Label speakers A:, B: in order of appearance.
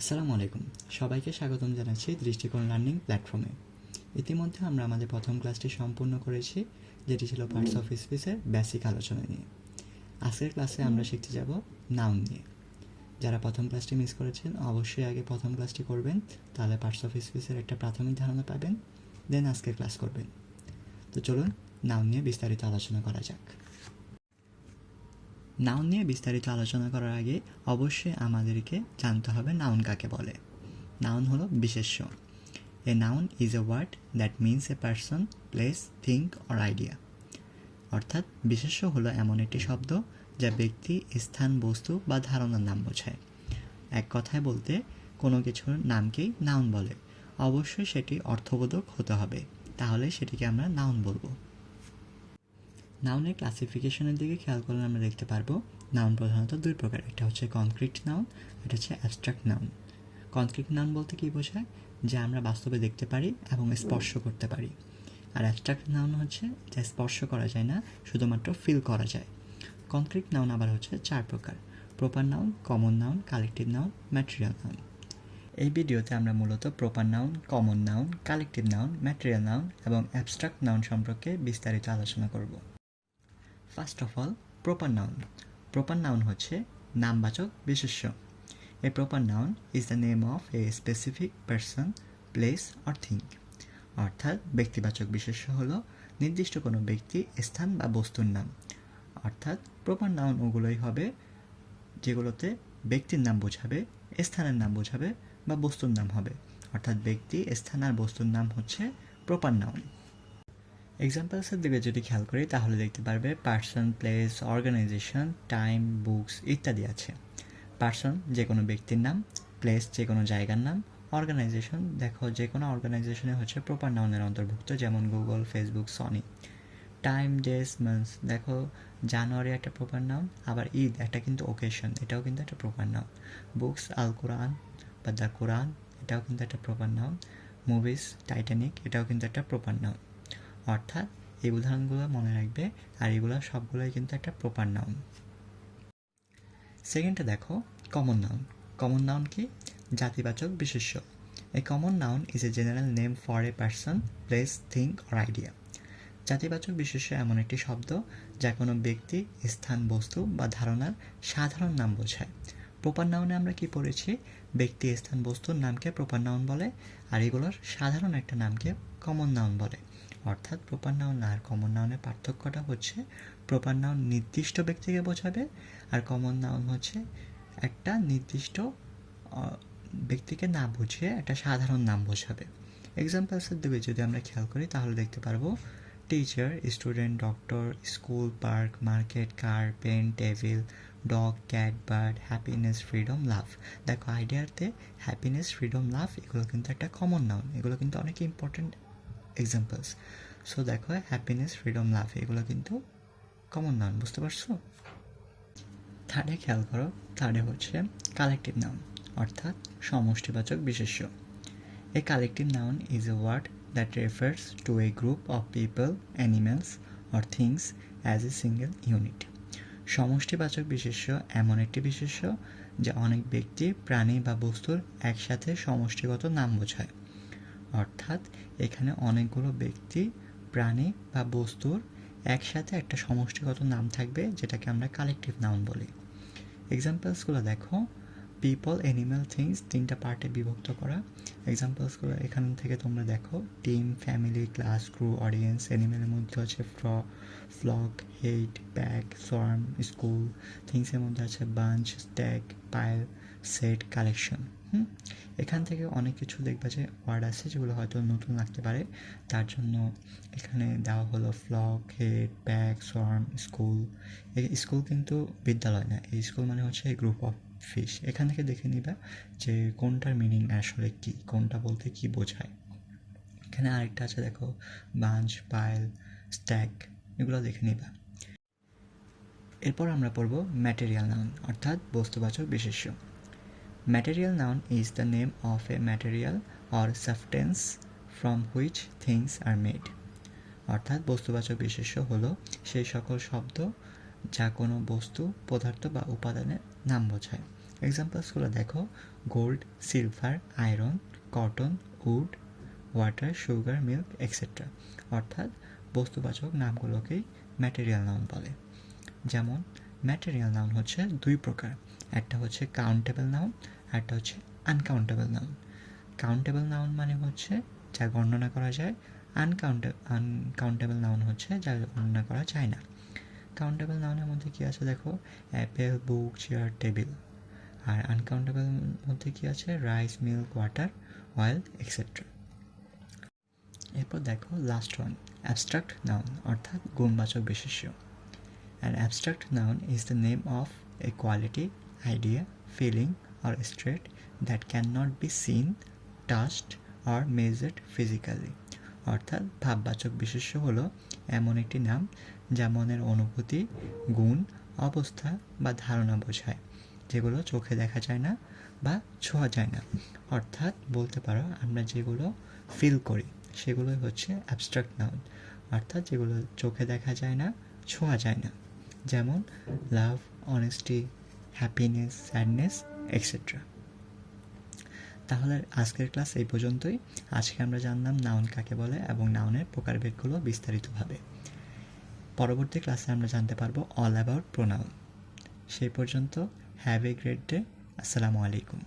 A: আসসালামু আলাইকুম, সবাইকে স্বাগতম জানাচ্ছি দৃষ্টিকোণ লার্নিং প্ল্যাটফর্মে। ইতিমধ্যে আমরা আমাদের প্রথম ক্লাসটি সম্পূর্ণ করেছি, যেটি ছিল পার্টস অফ স্পিচের বেসিক আলোচনা নিয়ে। আজকের ক্লাসে আমরা শিখতে যাব নাউন নিয়ে। যারা প্রথম ক্লাসটি মিস করেছেন অবশ্যই আগে প্রথম ক্লাসটি করবেন, তাহলে পার্টস অফ স্পিচের একটা প্রাথমিক ধারণা পাবেন, দেন আজকের ক্লাস করবেন। তো চলুন নাউন নিয়ে বিস্তারিত আলোচনা করা যাক। নাউন নিয়ে বিস্তারিত আলোচনা করার আগে অবশ্যই আমাদেরকে জানতে হবে নাউন কাকে বলে। নাউন হলো বিশেষ্য। A noun is a word that means a person, place, thing or idea. অর্থাৎ বিশেষ্য হলো এমন একটি শব্দ যা ব্যক্তি, স্থান, বস্তু বা ধারণার নাম বোঝায়। এক কথায় বলতে কোনো কিছুর নামকেই নাউন বলে। অবশ্যই সেটি অর্থবোধক হতে হবে, তাহলে সেটিকে আমরা নাউন বলবো। নাউনের ক্লাসিফিকেশনের দিকে খেয়াল করলে আমরা দেখতে পারবো নাউন প্রধানত দুই প্রকার, একটা হচ্ছে কনক্রিট নাউন, এটা হচ্ছে অ্যাবস্ট্রাক্ট নাউন। কনক্রিট নাউন বলতে কী বোঝায়? যা আমরা বাস্তবে দেখতে পারি এবং স্পর্শ করতে পারি। আর অ্যাবস্ট্রাক্ট নাউন হচ্ছে যা স্পর্শ করা যায় না, শুধুমাত্র ফিল করা যায়। কনক্রিট নাউন আবার হচ্ছে চার প্রকার: proper noun, common noun, collective noun, material noun. এই ভিডিওতে আমরা মূলত proper noun, common noun, collective noun, material noun এবং অ্যাবস্ট্রাক্ট নাউন সম্পর্কে বিস্তারিত আলোচনা করব। First of all, proper noun. Proper noun হচ্ছে নামবাচক বিশেষ্য। A proper noun is the name of a specific person, place or thing. অর্থাৎ ব্যক্তিবাচক বিশেষ্য হলো নির্দিষ্ট কোনো ব্যক্তি, স্থান বা বস্তুর নাম। অর্থাৎ প্রপার নাউন ওগুলোই হবে যেগুলোতে ব্যক্তির নাম বোঝাবে, স্থানের নাম বোঝাবে বা বস্তুর নাম হবে। অর্থাৎ ব্যক্তি, স্থান আর বস্তুর নাম হচ্ছে প্রপার নাউন। এক্সাম্পলসের দিকে যদি খেয়াল করি তাহলে দেখতে পারবে person, place, organization, time, books ইত্যাদি আছে। পার্সন যে কোনো ব্যক্তির নাম, প্লেস যে কোনো জায়গার নাম, অর্গানাইজেশন দেখো যে কোনো অর্গানাইজেশনে হচ্ছে প্রপার নাউনের অন্তর্ভুক্ত, যেমন Google, Facebook, Sony. Time, days, months দেখো জানুয়ারি একটা প্রপার নাউন, আবার ঈদ একটা কিন্তু ওকেশন, এটাও কিন্তু একটা প্রপার নাউন। বুকস, আল কোরআন বা দ্য কোরআন এটাও কিন্তু একটা প্রপার নাউন। মুভিস, টাইটানিক এটাও কিন্তু একটা প্রপার নাউন। অর্থাৎ এই উদাহরণগুলো মনে রাখবে, আর এগুলো সবগুলোই কিন্তু একটা প্রপার নাউন। সেকেন্ডটা দেখো কমন নাউন। কমন নাউন কি? জাতিবাচক বিশেষ্য। A common noun is a general name for a person, place, thing or idea. জাতিবাচক বিশেষ্য এমন একটি শব্দ যা কোনো ব্যক্তি, স্থান, বস্তু বা ধারণার সাধারণ নাম বোঝায়। প্রপার নাউনে আমরা কি পড়েছি? ব্যক্তি, স্থান, বস্তুর নামকে প্রপার নাউন বলে, আর এগুলোর সাধারণ একটা নামকে কমন নাউন বলে। অর্থাৎ প্রপার নাউন আর কমন নাউনের পার্থক্যটা হচ্ছে প্রপার নাউন নির্দিষ্ট ব্যক্তিকে বোঝাবে, আর কমন নাউন হচ্ছে একটা নির্দিষ্ট ব্যক্তিকে না বুঝিয়ে একটা সাধারণ নাম বোঝাবে। এক্সাম্পলসের দিকে যদি আমরা খেয়াল করি তাহলে দেখতে পারবো teacher, student, doctor, school, park, market, car, pen, table, dog, cat, bird, happiness, freedom, love. দেখো আইডিয়াতে হ্যাপিনেস, ফ্রিডম, লাভ এগুলো কিন্তু একটা কমন নাউন, এগুলো কিন্তু অনেক ইম্পর্টেন্ট এক্সাম্পলস। সো দেখো হ্যাপিনেস, ফ্রিডম, লাভ এগুলো কিন্তু কমন নাউন, বুঝতে পারছো? থার্ডে খেয়াল করো, থার্ডে হচ্ছে কালেকটিভ নাউন অর্থাৎ সমষ্টিবাচক বিশেষ্য। A collective noun is a word that refers to a group of people, animals or things as a single unit. সমষ্টিবাচক বিশেষ্য এমন একটি বিশেষ্য যা অনেক ব্যক্তি, প্রাণী বা বস্তুর একসাথে সমষ্টিগত নাম বোঝায়। অর্থাৎ এখানে অনেকগুলো ব্যক্তি, প্রাণী বা বস্তুর একসাথে একটা সমষ্টিগত নাম থাকবে, যেটাকে আমরা কালেকটিভ নাউন বলি। এক্সাম্পলসগুলো দেখো, পিপল, অ্যানিম্যাল, থিংস তিনটা পার্টে বিভক্ত করা। এক্সাম্পলসগুলো এখান থেকে তোমরা দেখো, team, family, class, crew, audience. অ্যানিম্যালের মধ্যে আছে flock, herd, pack, swarm, school. থিংসের মধ্যে আছে bunch, stack, pile, set, collection. এখান থেকে অনেক কিছু দেখবা যে ওয়ার্ড আছে যেগুলো হয়তো নতুন লাগতে পারে, তার জন্য এখানে দেওয়া হলো flock, herd, pack, swarm, school. এই স্কুল কিন্তু বিদ্যালয় না, এই স্কুল মানে হচ্ছে গ্রুপ অফ ফিশ। এখান থেকে দেখে নিবা যে কোনটার মিনিং আসলে কি, কোনটা বলতে কি বোঝায়। এখানে আরেকটা আছে দেখো, বাঞ্চ, পাইল, স্ট্যাক, এগুলো দেখে নিবা। এরপর আমরা পড়ব ম্যাটেরিয়াল নাউন অর্থাৎ বস্তুবাচক বিশেষ্য। Material noun is the name of a material or substance from which things are made. অর্থাৎ বস্তুবাচক বিশেষ্য হলো সেই সকল শব্দ যা কোনো বস্তু, পদার্থ বা উপাদানের নাম বোঝায়। এক্সাম্পলসগুলো দেখো, gold, silver, iron, cotton, wood, water, sugar, milk etcetera. অর্থাৎ বস্তুবাচক নামগুলোকেই ম্যাটেরিয়াল নাউন বলে। যেমন ম্যাটেরিয়াল নাউন হচ্ছে দুই প্রকার, একটা হচ্ছে কাউন্টেবল নাউন, একটা হচ্ছে আনকাউন্টেবল নাউন। কাউন্টেবল নাউন মানে হচ্ছে যা গণনা করা যায়, আনকাউন্টেবল নাউন হচ্ছে যা গণনা করা যায় না। কাউন্টেবল নাউনের মধ্যে কী আছে দেখো, অ্যাপেল, বুক, চেয়ার, টেবিল। আর আনকাউন্টেবল মধ্যে কী আছে, rice, milk, water, oil etcetera. এরপর দেখো লাস্ট ওয়ান, অ্যাবস্ট্রাক্ট নাউন অর্থাৎ গুণবাচক বিশেষ্য। An abstract noun is the name of a quality, idea, feeling, or state that cannot be seen, touched, or measured physically. অর্থাৎ ভাববাচক বিশেষ্য হলো এমন একটি নাম যা মনের অনুভূতি, গুণ, অবস্থা বা ধারণা বোঝায়, যেগুলো চোখে দেখা যায় না বা ছোঁয়া যায় না। অর্থাৎ বলতে পারো আমরা যেগুলো ফিল করি সেগুলোই হচ্ছে অ্যাবস্ট্রাক্ট নাউন, অর্থাৎ যেগুলো চোখে দেখা যায় না, ছোঁয়া যায় না। যেমন লাভ, অনেস্টি, হ্যাপিনেস, স্যাডনেস এক্সেট্রা। তাহলে আজকের ক্লাস এই পর্যন্তই। আজকে আমরা জানলাম নাউন কাকে বলে এবং নাউনের প্রকারভেদগুলো বিস্তারিতভাবে। পরবর্তী ক্লাসে আমরা জানতে পারবো অল অ্যাবাউট প্রোনাউন। সেই পর্যন্ত হ্যাভ এ গ্রেট ডে। আসসালামু আলাইকুম।